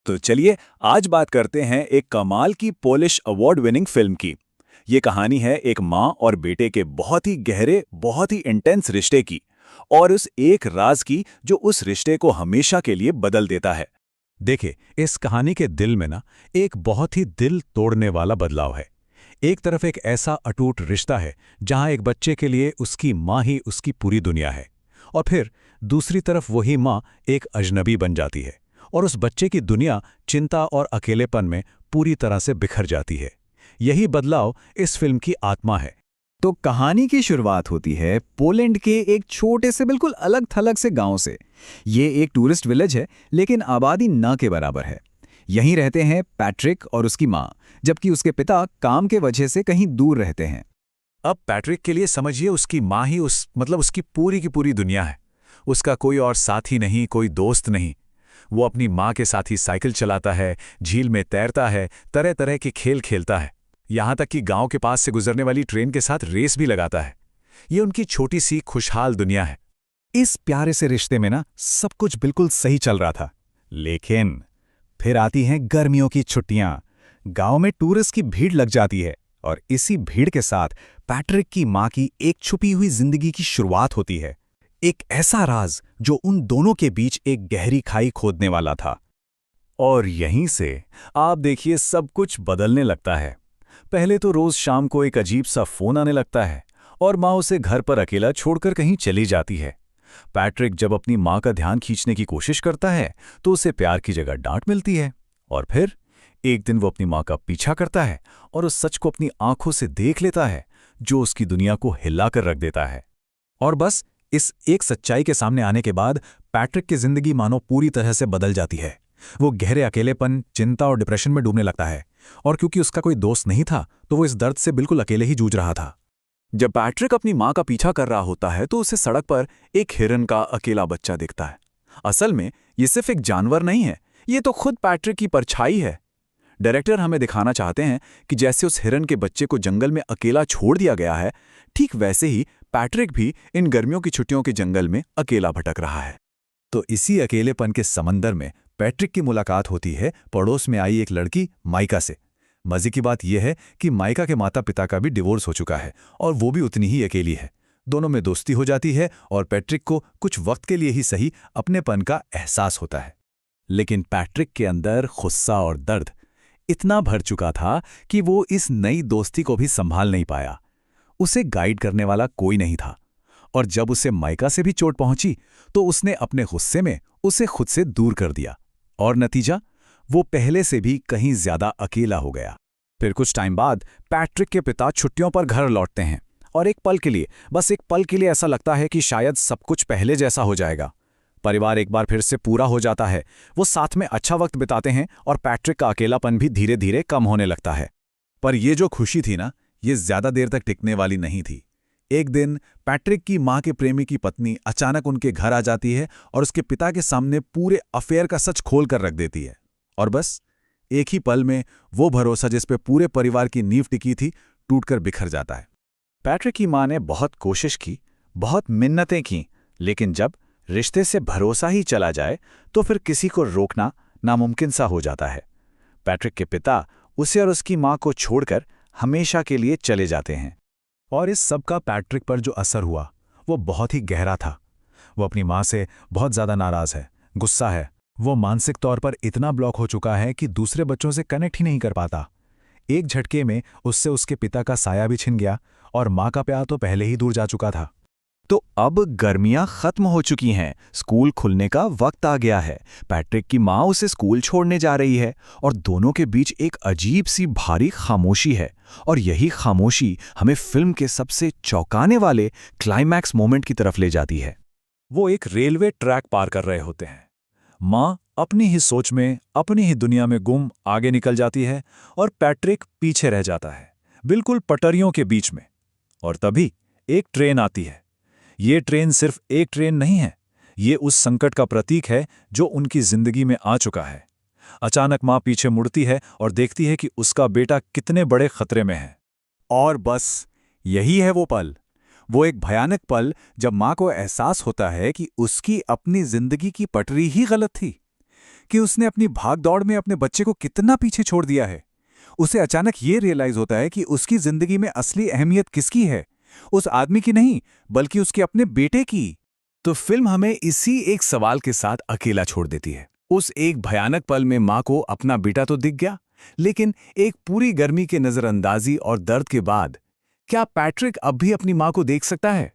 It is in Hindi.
तो चलिए आज बात करते हैं एक कमाल की पोलिश अवार्ड विनिंग फिल्म की। ये कहानी है एक माँ और बेटे के बहुत ही गहरे, बहुत ही इंटेंस रिश्ते की, और उस एक राज की जो उस रिश्ते को हमेशा के लिए बदल देता है। देखिए, इस कहानी के दिल में ना एक बहुत ही दिल तोड़ने वाला बदलाव है। एक तरफ एक ऐसा अटूट रिश्ता है जहां एक बच्चे के लिए उसकी माँ ही उसकी पूरी दुनिया है, और फिर दूसरी तरफ वही माँ एक अजनबी बन जाती है और उस बच्चे की दुनिया चिंता और अकेलेपन में पूरी तरह से बिखर जाती है। यही बदलाव इस फिल्म की आत्मा है। तो कहानी की शुरुआत होती है पोलैंड के एक छोटे से बिल्कुल अलग थलग से गांव से। ये एक टूरिस्ट विलेज है, लेकिन आबादी न के बराबर है। यहीं रहते हैं पैट्रिक और उसकी माँ, जबकि उसके पिता काम के वजह से कहीं दूर रहते हैं। अब पैट्रिक के लिए समझिए उसकी माँ ही उसकी पूरी की पूरी दुनिया है। उसका कोई और साथी नहीं, कोई दोस्त नहीं। वो अपनी माँ के साथ ही साइकिल चलाता है, झील में तैरता है, तरह तरह के खेल खेलता है, यहाँ तक कि गांव के पास से गुजरने वाली ट्रेन के साथ रेस भी लगाता है। ये उनकी छोटी सी खुशहाल दुनिया है। इस प्यारे से रिश्ते में ना सब कुछ बिल्कुल सही चल रहा था, लेकिन फिर आती हैं गर्मियों की छुट्टियां। गांव में टूरिस्ट की भीड़ लग जाती है, और इसी भीड़ के साथ पैट्रिक की मां की एक छुपी हुई जिंदगी की शुरुआत होती है। एक ऐसा राज जो उन दोनों के बीच एक गहरी खाई खोदने वाला था। और यहीं से आप देखिए सब कुछ बदलने लगता है। पहले तो रोज शाम को एक अजीब सा फोन आने लगता है और माँ उसे घर पर अकेला छोड़कर कहीं चली जाती है। पैट्रिक जब अपनी माँ का ध्यान खींचने की कोशिश करता है तो उसे प्यार की जगह डांट मिलती है। और फिर एक दिन वो अपनी माँ का पीछा करता है और उस सच को अपनी आंखों से देख लेता है जो उसकी दुनिया को हिलाकर रख देता है। और बस इस एक सच्चाई के सामने आने के बाद पैट्रिक की जिंदगी मानो पूरी तरह से बदल जाती है। वो गहरे अकेलेपन, चिंता और डिप्रेशन में डूबने लगता है, और क्योंकि उसका कोई दोस्त नहीं था तो वो इस दर्द से बिल्कुल अकेले ही जूझ रहा था। जब पैट्रिक अपनी माँ का पीछा कर रहा होता है तो उसे सड़क पर एक हिरन का अकेला बच्चा दिखता है। असल में ये सिर्फ एक जानवर नहीं है, ये तो खुद पैट्रिक की परछाई है। डायरेक्टर हमें दिखाना चाहते हैं कि जैसे उस हिरन के बच्चे को जंगल में अकेला छोड़ दिया गया है, ठीक वैसे ही पैट्रिक भी इन गर्मियों की छुट्टियों के जंगल में अकेला भटक रहा है। तो इसी अकेलेपन के समंदर में पैट्रिक की मुलाकात होती है पड़ोस में आई एक लड़की माइका से। मजे की बात यह है कि माइका के माता पिता का भी डिवोर्स हो चुका है और वो भी उतनी ही अकेली है। दोनों में दोस्ती हो जाती है और पैट्रिक को कुछ वक्त के लिए ही सही अपनेपन का एहसास होता है। लेकिन पैट्रिक के अंदर गुस्सा और दर्द इतना भर चुका था कि वो इस नई दोस्ती को भी संभाल नहीं पाया। उसे गाइड करने वाला कोई नहीं था, और जब उसे माइका से भी चोट पहुंची तो उसने अपने गुस्से में उसे खुद से दूर कर दिया, और नतीजा वो पहले से भी कहीं ज्यादा अकेला हो गया। फिर कुछ टाइम बाद पैट्रिक के पिता छुट्टियों पर घर लौटते हैं, और एक पल के लिए, बस एक पल के लिए ऐसा लगता है कि शायद सब कुछ पहले जैसा हो जाएगा। परिवार एक बार फिर से पूरा हो जाता है। वो साथ में अच्छा वक्त बिताते हैं और पैट्रिक का अकेलापन भी धीरे धीरे कम होने लगता है। पर ये जो खुशी थी ना, ये ज्यादा देर तक टिकने वाली नहीं थी। एक दिन पैट्रिक की मां के प्रेमी की पत्नी अचानक उनके घर आ जाती है और उसके पिता के सामने पूरे अफेयर का सच खोल कर रख देती है। और बस एक ही पल में वो भरोसा जिस पे पूरे परिवार की नींव टिकी थी, टूटकर बिखर जाता है। पैट्रिक की मां ने बहुत कोशिश की, बहुत मिन्नतें की, लेकिन जब रिश्ते से भरोसा ही चला जाए तो फिर किसी को रोकना नामुमकिन सा हो जाता है। पैट्रिक के पिता उसे और उसकी मां को छोड़कर हमेशा के लिए चले जाते हैं। और इस सब का पैट्रिक पर जो असर हुआ वो बहुत ही गहरा था। वो अपनी माँ से बहुत ज़्यादा नाराज है, गुस्सा है। वो मानसिक तौर पर इतना ब्लॉक हो चुका है कि दूसरे बच्चों से कनेक्ट ही नहीं कर पाता। एक झटके में उससे उसके पिता का साया भी छिन गया, और माँ का प्यार तो पहले ही दूर जा चुका था। तो अब गर्मियां खत्म हो चुकी हैं, स्कूल खुलने का वक्त आ गया है। पैट्रिक की माँ उसे स्कूल छोड़ने जा रही है, और दोनों के बीच एक अजीब सी भारी खामोशी है। और यही खामोशी हमें फिल्म के सबसे चौंकाने वाले क्लाइमैक्स मोमेंट की तरफ ले जाती है। वो एक रेलवे ट्रैक पार कर रहे होते हैं। माँ अपनी ही सोच में, अपनी ही दुनिया में गुम आगे निकल जाती है, और पैट्रिक पीछे रह जाता है, बिल्कुल पटरियों के बीच में। और तभी एक ट्रेन आती है। ये ट्रेन सिर्फ एक ट्रेन नहीं है, ये उस संकट का प्रतीक है जो उनकी जिंदगी में आ चुका है। अचानक माँ पीछे मुड़ती है और देखती है कि उसका बेटा कितने बड़े खतरे में है। और बस यही है वो पल, वो एक भयानक पल जब माँ को एहसास होता है कि उसकी अपनी जिंदगी की पटरी ही गलत थी। कि उसने अपनी भागदौड़ में अपने बच्चे को कितना पीछे छोड़ दिया है। उसे अचानक ये रियलाइज होता है कि उसकी जिंदगी में असली अहमियत किसकी है, उस आदमी की नहीं बल्कि उसके अपने बेटे की। तो फिल्म हमें इसी एक सवाल के साथ अकेला छोड़ देती है। उस एक भयानक पल में मां को अपना बेटा तो दिख गया, लेकिन एक पूरी गर्मी के नजरअंदाजी और दर्द के बाद क्या पैट्रिक अब भी अपनी मां को देख सकता है?